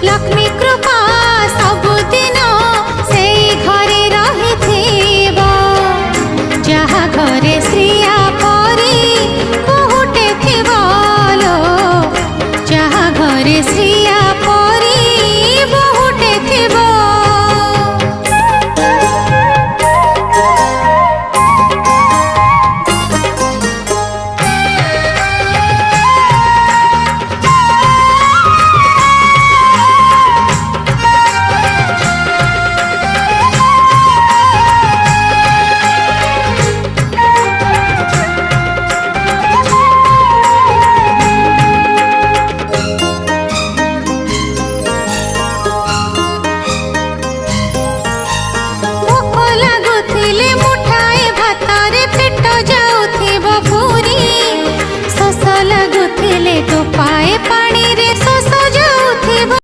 लक्ष्मी कृपा सबुदिन से घरे रही जहा घरे श्रिया परी बहुटे थिबालो जहा घरे श्रिया परी बहुटे थिबो। तो पाए पानी रे